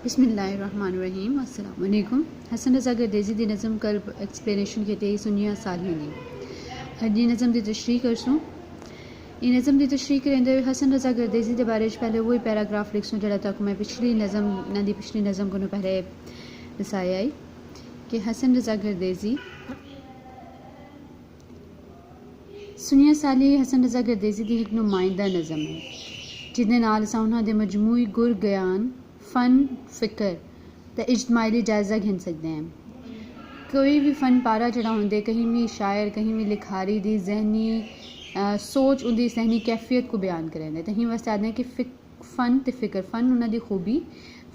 बिस्मिल्लाहिर्रहमानिर्रहीम। अस्सलाम वालेकुम। हसन रज़ा गर्देज़ी दी नज़म कल्ब एक्सप्लेनेशन के ते सुनिया साली ने ये नज़म दी तशरीह करसूँ। ये नज़म दी तशरीह करेंदे हसन रज़ा गर्देज़ी के बारे पहले वही पैराग्राफ लिखसूँ जरा तक मैं पिछली नज़म को पहले दसाया आई कि हसन रज़ा गर्देज़ी सुनिया साली हसन रज़ा गर्देज़ी की एक नुमाइंदा नज़म है जिहदे नाल असां उन्हां दे मजमूई गुर ज्ञान फ़न फ़िक्र ते इज्तमाई जायज़ा घिन सकते हैं। कोई भी फ़न पारा जड़ा होंदे कहीं भी शायर कहीं भी लिखारी दी जहनी सोच उनकी जहनी कैफियत को बयान करेंदे तहीं वास्ते आखदे हैं कि फ़न ते फ़िक्र फ़न उन्हां दी खूबी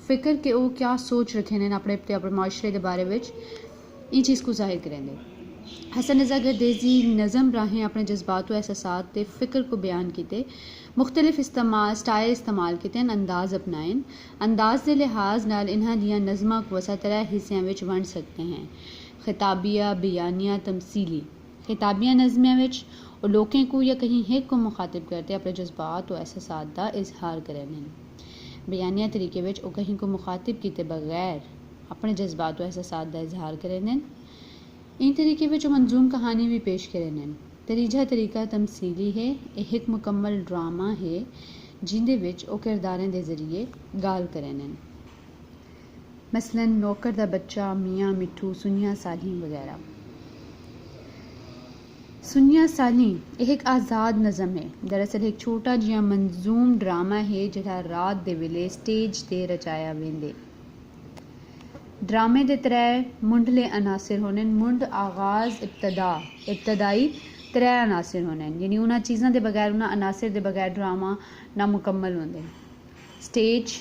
फ़िक्र के वो क्या सोच रखे ने अपने माशरे के बारे में इन चीज़ को जाहिर करेंदे। हसन रज़ा गर्देज़ी नज़म राहें अपने जज्बात व एहसासात ते फ़िक्र को बयान किते मुख्तलिफ स्टाइल इस्तेमाल किते अंदाज़ अपनाएन अंदाज़ के लिहाज नाल इन्हां दियां नज़मां को असां 3 हिस्सों में वंड सकते हैं खिताबिया बयानिया तमसीली। खिताबिया नज़में विच और लोगों को या कहीं हिक को मुखातिब करते अपने जज्बात व एहसासात का इजहार करें। बयानिया तरीके विच वो कहीं को मुखातिब किए बगैर अपने जज्बात व एहसासात का इजहार करें। इन तरीके में जो मंजूम कहानी भी पेश करें। तीजा तरीका तमसीली है। यह एक मुकम्मल ड्रामा है जिंदे विच वो किरदारें के जरिए गाल करें मसलन नौकर दा बच्चा मियाँ मिठू सुनिया साली वगैरह। सुनिया साली एक आज़ाद नज़म है दरअसल एक छोटा जिहा मंजूम ड्रामा है जिहड़ा रात दे वेले स्टेज ते रचाया वेंदे। ड्रामे दे 3 मुंढले अनासिर होने मुंड आगाज़ इब्तदाई 3 अनासिर होने यानी उन्हां चीज़ों के बगैर उन्हां अनासिर के बगैर ड्रामा नामुकम्मल होंदे। स्टेज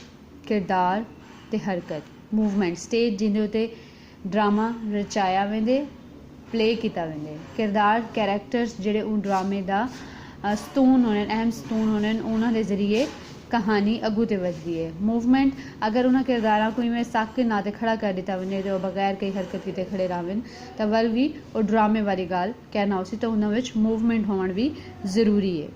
किरदार ते हरकत मूवमेंट स्टेज जिंदे उत्ते ड्रामा रचाया वेंदे प्ले किया वेंदे। किरदार कैरेक्टर्स जिहड़े उन ड्रामे का सतून होने अहम सतून होने उन्हां दे जरिए कहानी अगू ते वधदी है। मूवमेंट अगर उन्हां किरदारां को इवें सक ना ते खड़ा कर दिता वने तो बगैर कई हरकत किते खड़े रहवन तो वल भी वो ड्रामे वाली गाल कहना उसी तो उन्हां विच मूवमेंट होना भी ज़रूरी है।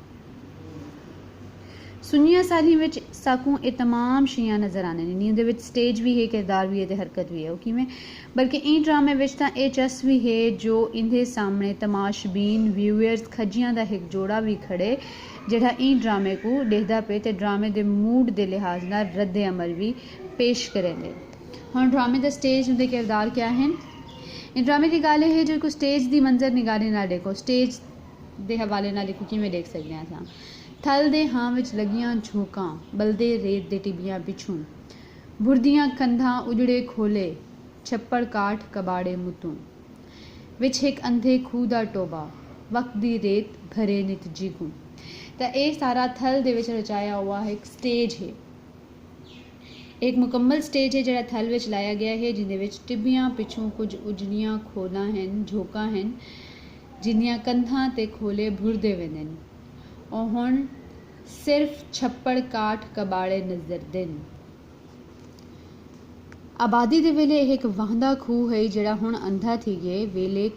सुनिया साली विच साकू ये तमाम शियां नज़र आने नहीं उहदे विच स्टेज भी है किरदार भी है ते हरकत भी है वो किवें बल्कि इन ड्रामे विच तां ये चस भी है जो इंदे सामने तमाशबीन व्यूअर्स खजियां दा एक जोड़ा भी खड़े जिहड़ा इन ड्रामे को देखदा पे ते ड्रामे दे मूड दे लिहाज नाल रद्दे अमल भी पेश करेंदे। हुण ड्रामे दा स्टेज उहदे किरदार क्या हैं। इन ड्रामे की गल है जो को स्टेज दी मंजर निगारी नाल देखो स्टेज दे हवाले नाल देखो किवें देख सकते हैं असां। थल दे हां विच लगियां झोंकां बलदे रेत दे टिबियां पिछूं भुरदियां कंधां उजड़े खोले छप्पड़ काठ कबाड़े मुतूं विच एक अंधे खूह दा टोबा वक्त दी रेत भरे नित जिगूं। तो ये सारा थल दे विच रचाया हुआ एक स्टेज है एक मुकम्मल स्टेज है जिहड़ा थल विच लाया गया है जिंदे विच टिबियां पिछूं कुछ उजड़ियां खोलां हैं झोंकां हैं जिंदियां कंधां ते खोले भुरदे वेंदे ने और हुण सिर्फ छप्पड़ काठ कबाड़े नजर दिन। आबादी दे वेले एक वहदा खूह है जिहड़ा हुण अंधा थी गए वेले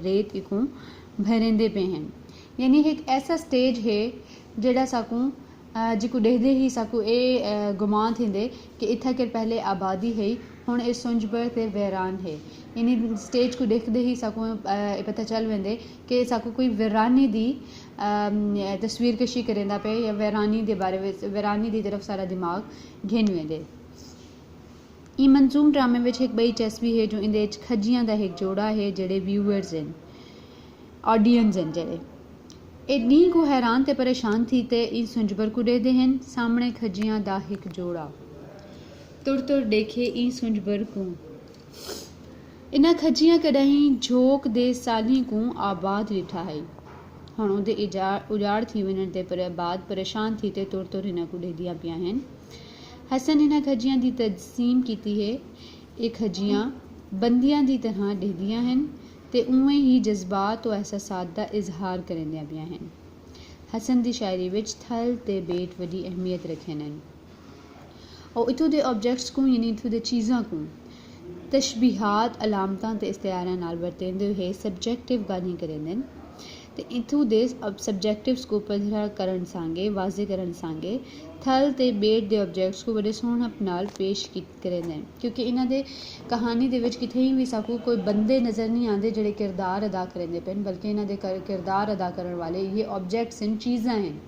रेत इकूं भरेंदे पे हैं यानी एक ऐसा स्टेज है जिहड़ा साकू जिको देखते ही साकू ये गुमान थींदे कि इत्थे के पहले आबादी है हुण ये सुंजबर ते वैरान है यानी स्टेज को देखते ही साकू पता चल वेंदे कि साकू कोई वीरानी दी तस्वीर कशी करेंदा पे या वैरानी दे बारे में वैरानी दी तरफ सारा दिमाग घिन वेंदे। ई मंजूम ड्रामे विच एक बई चस भी है जो इंदे खजियां दा एक जोड़ा है जेडे व्यूअर्स हैं ऑडियंस हैं जेडे इतनी को हैरान ते परेशान थी ते इन सुंजबर को दे हैं सामने खजियां दा एक जोड़ा तुर तुर देखे ई सुंजबर को इन्हां खजियां कदहीं झोंक दे साली को आबाद लिठा है हुण उहदे उजाड़ थी वञण ते पर बाद परेशान थी ते तुर तुर इन्हां को ॾेदियां पिया हैं। हसन इन्हां खजियां दी तज़सीम कीती है ये खजियां बंदियां दी तरह ॾेदियां हैं ते उवें ही जज्बात और एहसासात का इजहार करेंदियां पिया हैं। हसन दी शायरी विच थल ते बेट वड्डी अहमियत रखे हैं और इत्थों दे ऑब्जेक्ट्स को यानी इत्थों दे चीज़ां को तशबीहात अलामतां ते इस्तेआरां नाल वरतेंदे हुए सबजैक्टिव गालीं करेंदे ਤੇ ਇਥੋਂ ਦੇ ਸਬਜੈਕਟਿਵਸ को ਪੱਧਰਾ ਕਰਨ ਸਾਂਗੇ ਵਾਜ਼ੇ ਕਰਨ ਸਾਂਗੇ ਥਲ ਤੇ ਬੇਟ ਦੇ ਆਬਜੈਕਟਸ को ਬੜੇ ਸੋਹਣਪ ਨਾਲ ਪੇਸ਼ ਕਰੇ ਨੇ ਕਿਉਂਕਿ ਇਹਨਾਂ ਦੇ ਕਹਾਣੀ ਦੇ ਵਿੱਚ ਕਿਤੇ ਵੀ ਸਾਕੂ ਕੋਈ ਬੰਦੇ ਨਜ਼ਰ ਨਹੀਂ ਆਉਂਦੇ ਜਿਹੜੇ ਕਿਰਦਾਰ ਅਦਾ ਕਰਦੇ ਪੈਣ ਬਲਕਿ ਇਹਨਾਂ ਦੇ ਕਿਰਦਾਰ ਅਦਾ ਕਰਨ ਵਾਲੇ ਇਹ ਆਬਜੈਕਟਸ ਹਨ ਚੀਜ਼ਾਂ ਹਨ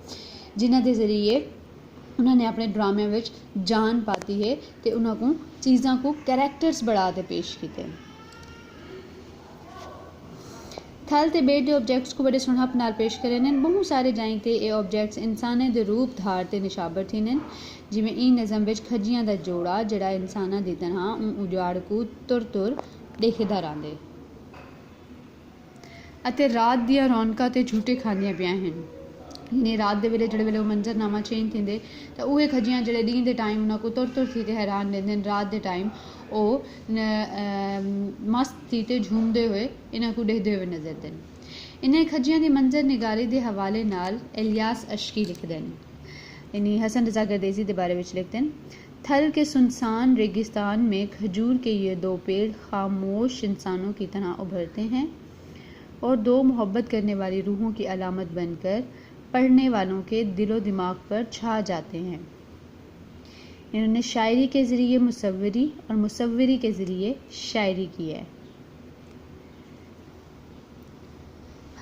ਜਿਨ੍ਹਾਂ ਦੇ ਜ਼ਰੀਏ उन्होंने अपने ड्रामे में जान पाती है तो उन्होंने चीज़ों को कैरेक्टर्स बढ़ा के पेश किए थल ते बेट के ऑब्जेक्ट्स को बड़े सुनहप नाल पेश करे ने बहुत सारे जाएं ते ये ऑब्जेक्ट्स इंसाने दे रूप धार ते निशाबर थी ने जिवें ई नज़म विच खजियां दा जोड़ा जिहड़ा इंसाना दी तरह उजाड़ को तुर तुर देखदा रहिंदे अते रात दियां रौनकां ते झूठे खांदियां पियां हन ने रात के वेले जिहड़े वेले मंजरनामा चेंज थींदे तो उहे खजियां जिहड़े ॾींहं के टाइम उन्हां को तुर तुर थी ते हैरान रहंदे रात के टाइम वो मस्त थी ते झूमदे हुए इन्हां को ॾेखदे हुए नज़र देन इन्हें खजियां की मंजर निगारी के हवाले नाल इलियास अशकी लिखते हैं यानी हसन रज़ा गर्देज़ी के बारे में लिखते हैं थल के सुनसान रेगिस्तान में खजूर के ये दो पेड़ खामोश इंसानों की तरह उभरते हैं और दो मोहब्बत करने वाली रूहों की अलामत बनकर पढ़ने वालों के दिलो दिमाग पर छा जाते हैं इन्होंने शायरी के ज़रिए मुसव्वरी और मुसव्वरी के ज़रिए शायरी की है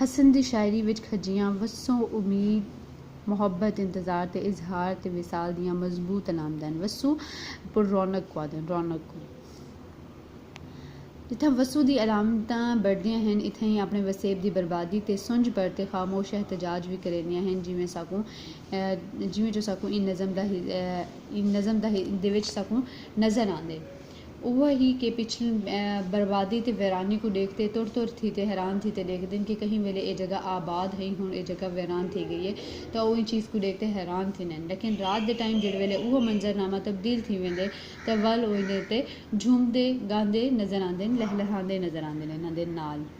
हसन दी शायरी विच खजियां वसों उम्मीद मुहब्बत इंतज़ार ते इजहार ते विसाल दियां मजबूत अलामत वसू पुर रौनक को आदन रौनक को जिथे वसू की अलामतां बढ़दियां हैं इत्थे ही अपने वसेब की बर्बादी ते सुंझ पर ते खामोश एहतजाज भी करदियां हैं जिवें साकू जिवें जो साकू इन नज़म दे विच साकू नज़र आंदे वो ही कि पिछली बर्बादी ते वीरानी को देखते तुर तुर थी ते हैरान थी ते देखते कि कहीं वेले ये जगह आबाद है हुण ये जगह वीरान थी गई है तो वो चीज़ को देखते हैरान थी नैन लेकिन रात के टाइम जिहड़े वेले वो मंजरनामा तब्दील थी वेंदे तो वल ओइंदे ते झूमदे गांदे नज़र आंदे लहलहांदे नज़र आंदे इन्हां दे नाल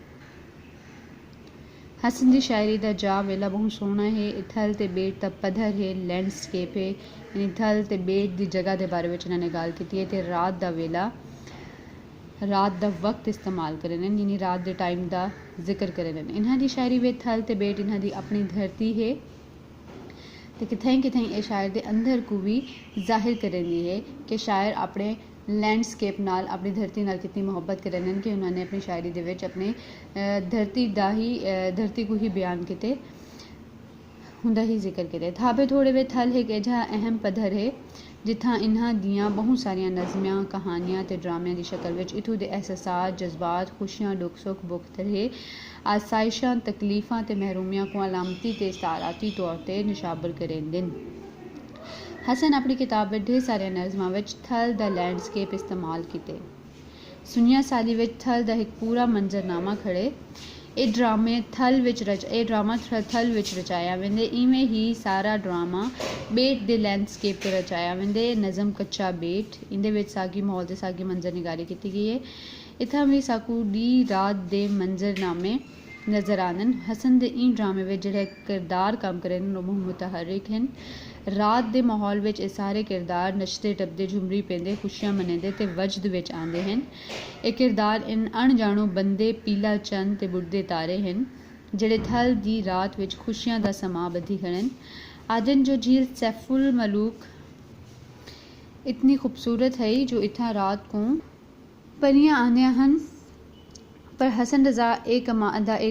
हसन दी शायरी दा जा वेला बहुत सोहना है थल ते बेट दा पद्धर है लैंडस्केप है यानी थल ते बेट दी जगह के बारे में इन्होंने गल की है तो रात का वेला रात का वक्त इस्तेमाल करे ने यानी रात के टाइम का जिक्र करे ने इन्हां दी शायरी में थल ते बेट इन्हां दी अपनी धरती है तो कितें कितें ये शायर के अंदर को भी जाहिर करेंदी है कि शायर अपने लैंडस्केप नाल अपनी धरती नाल कितनी मुहब्बत करे ने कि उन्होंने अपनी शायरी दे विच अपने धरती को ही बयान किते हुंदा ही जिक्र किया थाबे थोड़े वे थल एक अजा अहम पद्धर है जिथा इन्हां दियां बहुत सारिया नज़मियां कहानियां ते ड्रामियां की शक्ल विच इथों दे एहसास जज्बात खुशियां दुख सुख बुखतर है आसाइशां तकलीफां ते महरूमियां को अलामती ते इस्ताराती तौर पर निशाबर करेंदे हसन अपनी किताब में ढेर सारे नज़मां विच थल दा लैंडस्केप इस्तेमाल किते सुनिया साली विच थल दा एक पूरा मंजरनामा खड़े ये ड्रामे थल विच रचाया वेंदे इवें ही सारा ड्रामा बेट दे लैंडस्केप पर रचाया वेंदे नज़म कच्चा बेट इंदे विच सागी माहौल ते सागी मंजर निगारी की गई है इत्थां भी साकू डी रात दे मंजरनामे नज़र आनन हसन दे इन ड्रामे में जिहड़े किरदार काम करे वो मुतहरिक हैं रात दे माहौल विच ये सारे किरदार नचते टपदे झुमरी पेंदे खुशियां मनेंदे ते वजद विच आंदे हैं ये किरदार इन अणजाणू बंदे पीला चंद ते बुढ़दे तारे हैं जिहड़े थल दी रात विच खुशियां दा समा बधी खड़न आदन जो झील सैफुल मलूक इतनी खूबसूरत है जो इत्थां रात को परियां आंदियां हन पर हसन रज़ा एक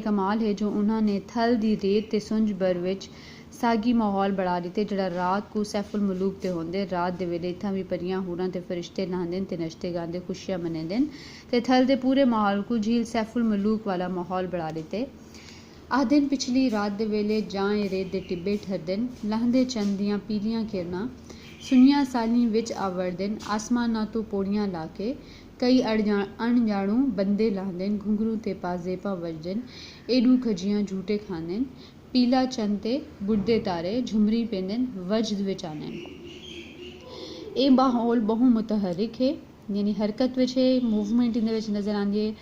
कमाल है जो उन्होंने थल दी रेत ते सुंझ बर विच सागी माहौल बढ़ा दिते जिहड़ा रात को सैफुल मलूक ते होंदे रात दे वेले इत्थां भी परियां हूरां ते फरिश्ते नहांदे ते नचते गांदे खुशियां मनेंदे ते थल दे पूरे माहौल को झील सैफुल मलूक वाला माहौल बढ़ा दिते आदिन पिछली रात दे वेले जां रेत दे टिब्बे ठरदन लहंदे चंद दियां पीलियां किरणां सुनिया साली विच आवड़दन आसमानां तो पौड़ियां लाके कई अणजाणू बंदे लांदन घुंघरू ते पाजेपा वजदन एडू खजियां झूठे खांदन पीला चंद ते बुढ़दे तारे झुमरी पेंदन वजद विच आनन ये माहौल बहु मुतहरिक है यानी हरकत विच है मूवमेंट इहदे विच नज़र आंदी है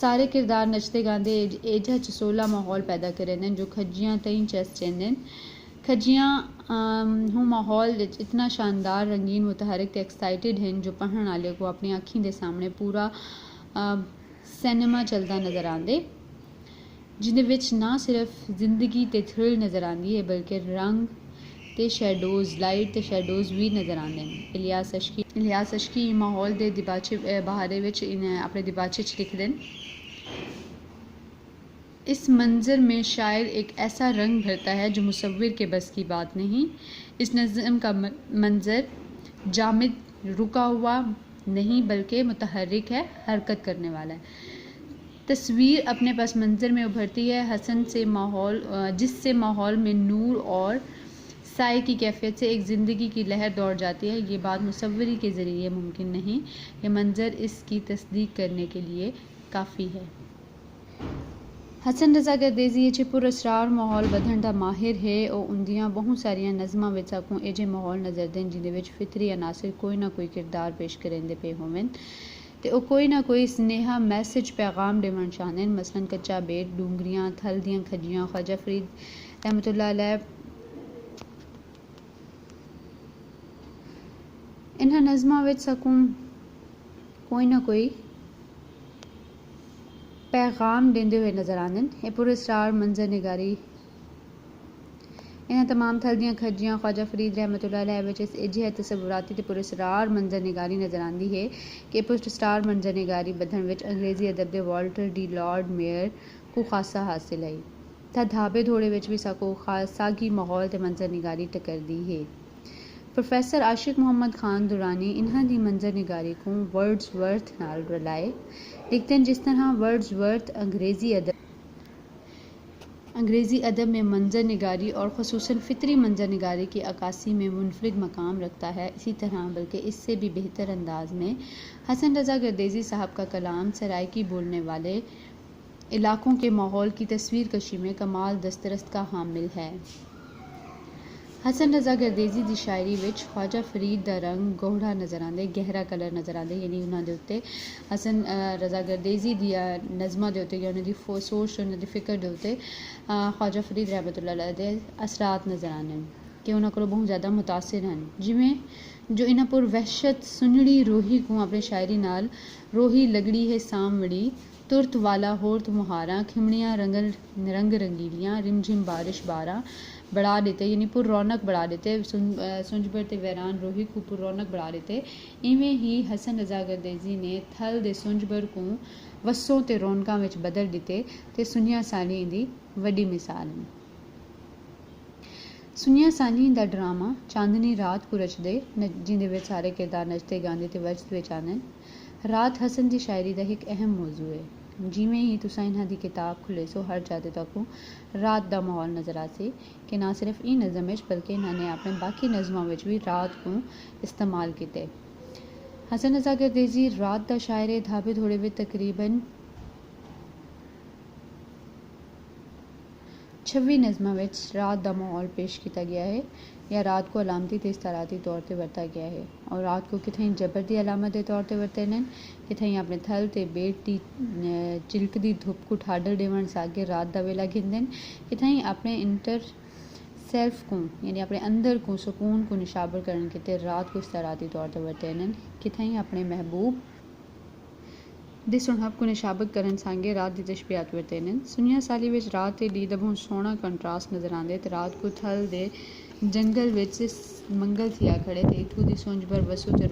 सारे किरदार नचते गांदे एजा चसोला माहौल पैदा करेंदन जो खजियां तई चस चेंदन खजियां हूँ माहौल इतना शानदार रंगीन मुतहरिक ते एक्साइटेड हैं जो पढ़ने वाले को अपनी अखीं दे सामने पूरा सिनेमा चलता नज़र आंदे जिहदे विच ना सिर्फ जिंदगी ते थ्रिल नज़र आती है बल्कि रंग ते शैडोज़ लाइट ते शैडोज़ भी नज़र आते हैं। इलियास अशकी माहौल दे दिबाचे बहारे विच अपने दिबाचे च लिखदे न, इस मंज़र में शायर एक ऐसा रंग भरता है जो मुसव्विर के बस की बात नहीं। इस नज़म का मंज़र जामिद रुका हुआ नहीं बल्कि मुतहर्रिक है, हरकत करने वाला है। तस्वीर अपने पस मंज़र में उभरती है हसन से माहौल, जिससे माहौल में नूर और साए की कैफियत से एक ज़िंदगी की लहर दौड़ जाती है। ये बात मुसव्वरी के ज़रिए मुमकिन नहीं, ये मंज़र इसकी तस्दीक करने के लिए काफ़ी है। हसन रज़ा गर्देज़ी ये पुरअसरार माहौल बधण दा माहिर है और उनदियां बहुत सारियां नज़मां विच साकूं ये जे माहौल नज़र देन जिहदे विच फितरी अनासर कोई ना कोई किरदार पेश करेंदे पे होवन ते ओ कोई ना कोई स्नेहा मैसेज पैगाम देवण चाहते। मसलन कच्चा बेट, डूंगरियां, थल दियां खजियां, ख्वाजा फरीद रहमतुल्लाह अलैह इन्हां नज़मां विच साकूं कोई ना कोई पैगाम देंदे हुए नज़र आते हैं। ये पुरअसरार मंजर निगारी इन्हां तमाम थल दियां खजियां ख्वाजा फरीद रहमतुल्लाह अलैह विच इस इजिह तसव्वुराती ते पुरअसरार मंजर निगारी नज़र आती है कि पुरअसरार मंजर निगारी बधण विच अंग्रेज़ी अदब दे वाल्टर डी लॉर्ड मेयर को खासा हासिल है। था धाबे धोड़े विच भी साको सागी माहौल ते मंजर निगारी टकरदी है। प्रोफैसर आशिक मुहम्मद खान दुरानी इन्हां दी मंजर निगारी को वर्ड्सवर्थ नाल रलाए लिखते हैं। जिस तरह वर्ड्सवर्थ अंग्रेज़ी अदब में मंजर निगारी और ख़ुसूसन फ़ितरी मंजर निगारी की अक्कासी में मुनफरिद मकाम रखता है, इसी तरह बल्कि इससे भी बेहतर अंदाज में हसन रज़ा गर्देज़ी साहब का कलाम सराइकी बोलने वाले इलाकों के माहौल की तस्वीर कशी में कमाल दस्तरस्त का हामिल है। हसन रज़ा गर्देज़ी दी शायरी विच ख्वाजा फरीद दा रंग गौड़ा नज़र आंदा, गहरा कलर नज़र आंदा, यानी उन्हां दे उत्ते हसन रज़ा गर्देज़ी दी नज़मां दे उत्ते या उन्हां दी सोच उन्हां दी फिकर दे उत्ते ख्वाजा फरीद रहमतुल्लाह अलैह दे असरात नज़र आने कि उन्हां कोलों बहुत ज़्यादा मुतासिर हैं। जिवें जो इन्हां पुर वहशत सुनड़ी रोही को अपनी शायरी नाल रोही लगड़ी है सामड़ी तुरत वाला होर मुहारा खिमड़ियाँ रंग रंगीलियाँ रिमझिम बारिश बारा बढ़ा देते, यानी पुर रौनक बढ़ा देते। सुंजबर ते वैरान रोही को पुर रौनक बढ़ा देते। इवें ही हसन रज़ा गर्देज़ी ने थल दे सुंजबर को वसों ते रौनकां विच बदल दिते ते सुनिया साली इंदी वड्डी मिसाल है। सुनिया साली दा ड्रामा चांदनी रात को रचदे जिंदे विच सारे किरदार नचते गांदे ते वजद विच आंदे। रात हसन दी शायरी दा एक अहम मौजू है। जिमें ही तुसां इन्हां दी किताब खुले सो हर जाते तक रात दा माहौल नज़र आसे कि ना सिर्फ ई नज़म विच बल्कि इन्हां ने अपने बाकी नज़मां विच भी रात को इस्तेमाल किते। हसन रज़ा गर्देज़ी रात दा शायर है। धाबे धोड़े विच तकरीबन 26 नज़मां विच रात दा माहौल पेश किया गया है या रात को अलामती ते इस्ताराती तौर पर वरता गया है। और रात को कितनी जबर की अलामत के तौर पर वरते हैं, कितनी अपने थल ते बेट की चिलकदी धुप को ठाडल देवन सागे रात का वेला गिनते हैं, कितनी अपने इंटर सेल्फ को यानी अपने अंदर को सुकून को निशाबर करने के रात को इस्ताराती तौर पर वरते हैं, कितनी अपने महबूब दे सुनहब को निशाबत करन सांगे रात की तशबीहात वरते हैं। सुनिया साली विच रात ते दी दा बहुत सोहना कंट्रास्ट नज़र आंदे ते रात को थल दे जंगल विच मंगल थिया खड़े ते इत्थों दी सुंजबर वसू ते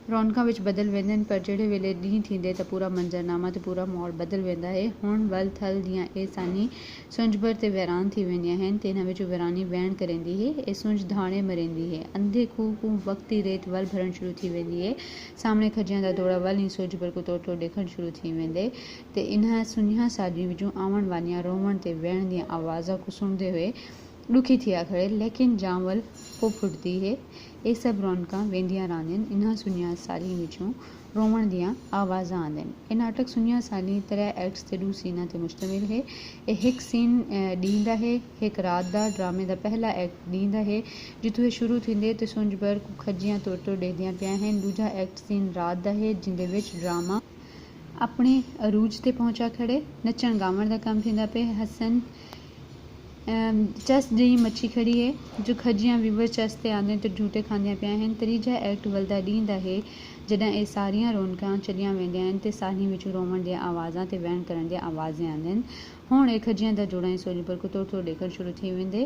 रौनकां विच बदल वेंदे न, पर जेड़े वेले ॾींहुं थींदे त पूरा मंजरनामा ते पूरा माहौल बदल वेंदा है। हुण वल थल दियां ए सानी सुंजबर ते वैरान थी वेंदियां हन ते इन्हां विचों वैरानी वहण करेंदी है। ए सुंज धाणे मरेंदी है। अंधे खूह को वक्ती रेत वल भरण शुरू थी वेंदी है। सामने खजियां दा दौड़ा वल ही सुंजबर को तोड़ तोड़ देखण शुरू थी वेंदे ते इन्हां सुनिया सालियां विचों आवण वालियां रोवण ते वहण दियां आवाज़ां को सुणदे हुए दुखी थिया खड़े, लेकिन जावल को फुटती है। ये सब रौनकां वेंदियां रहिंदियां। इन्हां सुनिया साली विचों रोवण दियां आवाज़ां आंदियां। ये नाटक सुनिया साली 3 एक्ट्स ते 2 सीनां ते मुश्तमिल है। ये एक सीन ॾींहुं दा है, एक रात दा। ड्रामे दा पहला एक्ट ॾींहुं दा है जिथों ये शुरू थींदे ते सुंजबर को खजियां तोड़ तोड़ देखदियां पियां हन। दूजा एक्ट सीन रात दा है जिंदे विच ड्रामा अपने अरूज ते पहुंचा खड़े, नचण गावण दा कम थींदा पे। हसन चस जी मच्छी खड़ी है जो खजियां व्यूवर चस ते आंदे ते झूटे खांदियां पिया हैं। तरीजा एक्ट वलदा ॾींहुं दा है जॾहिं ਇਹ ਸਾਰੀਆਂ ਰੌਣਕਾਂ ਚਲੀਆਂ ਵਹਿੰਦੀਆਂ ਹਨ ਤੇ ਸਾਰੀਆਂ ਵਿੱਚ ਰੋਵਣ ਦੀਆਂ ਆਵਾਜ਼ਾਂ ਤੇ ਵਹਿਣ ਕਰਨ ਦੀਆਂ ਆਵਾਜ਼ਾਂ ਆਉਂਦੀਆਂ ਹਨ। ਹੁਣ ਇਹ ਖਜੀਆਂ ਦਾ ਜੋੜਾ ਹੀ सोनीपत को थोड़े थोड़े ॾेखण शुरू थी वेंदे।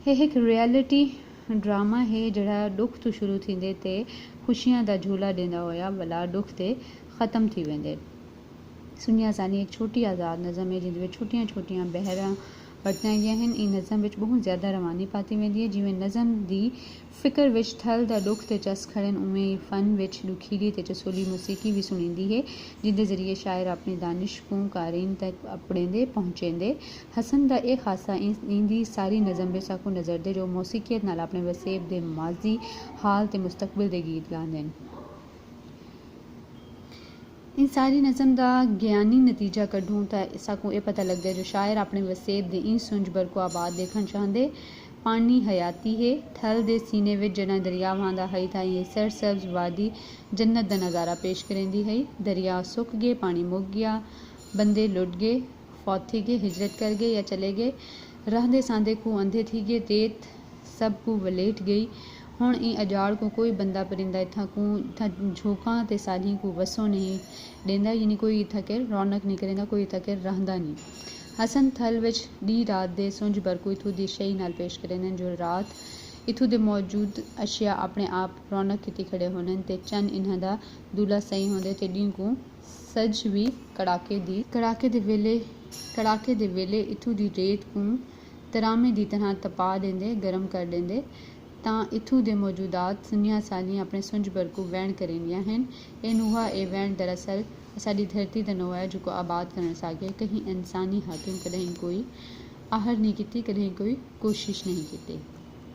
ਇਹ ਇੱਕ ਰਿਐਲਿਟੀ ड्रामा है जड़ा दुख तो शुरू थींदे ते खुशियां दा झूला ॾींदा हुया भला दुख ते ख़त्म थी वेंदे। सुनिया सानी एक छोटी आज़ाद नज़म है जिंदे विच छोटियां छोटियां बहरां वरतियां गईयां हन। इन नज़म विच बहुत ज़्यादा रवानी पाती वेंदी है। जिवें नज़म दी फिक्र विच थल दा दुख ते चस खड़न उवें ही फन विच दुखीली ते चसोली मौसीकी भी सुनींदी है जिंदे जरिए शायर अपनी दानिश को कारीन तक अपनेंदे पहुँचेंदे। हसन दा एक खासा इंदी सारी नज़म बे साकू नज़र दे जो मौसीकीयत नाल अपने वसेब दे माजी हाल ते मुस्तकबिल दे गीत गांदे न। इन सारी नज़म का ज्ञानी नतीजा कढूँ तो साकू ये पता लगता है जो शायर अपने वसेब दे इन सुंज बर को आबाद देखना चाहते। पानी हयाती है थल दे सीने विच जना दरिया वहांदा है था ये सरसब्ज वादी जन्नत दा नज़ारा पेश करेंदी है। दरिया सुक गए पानी मुक गया बंदे लुट गए फौत थी गए हिजरत कर गए या चले गए रहंदे सांदे को अंधे थी गए रेत सब को वलेट गई। हुण ई अजाड़ को कोई बंदा परिंदा इत्थां को इत्थां झोंका ते साली को वसो नहीं देंदा यानी कोई इत्थां के रौनक नहीं करेंदा कोई इत्थां के रहंदा नहीं। हसन थल विच डी रात दे सुंज बर को इथों दी शई नाल पेश करेंदे जो रात इथों दे मौजूद अशिया अपने आप रौनक किती खड़े होने ते चन इन्हां दा दूल्हा सही होंदे ते डी को सज भी कड़ाके दे वेले इथों दी रेत को तरामे दी तरह तपा देंदे गरम कर देंदे तां इथों दे मौजूदात सुनिया सालियां अपने सुंज बर को वैन करेंदियां हन। ए नुहा ए वैन दरअसल साडी धरती दा नोआ है जो को आबाद करना सागे कहीं इंसानी हाकिम कदें कोई आहर नहीं की कदें कोई कोशिश नहीं की।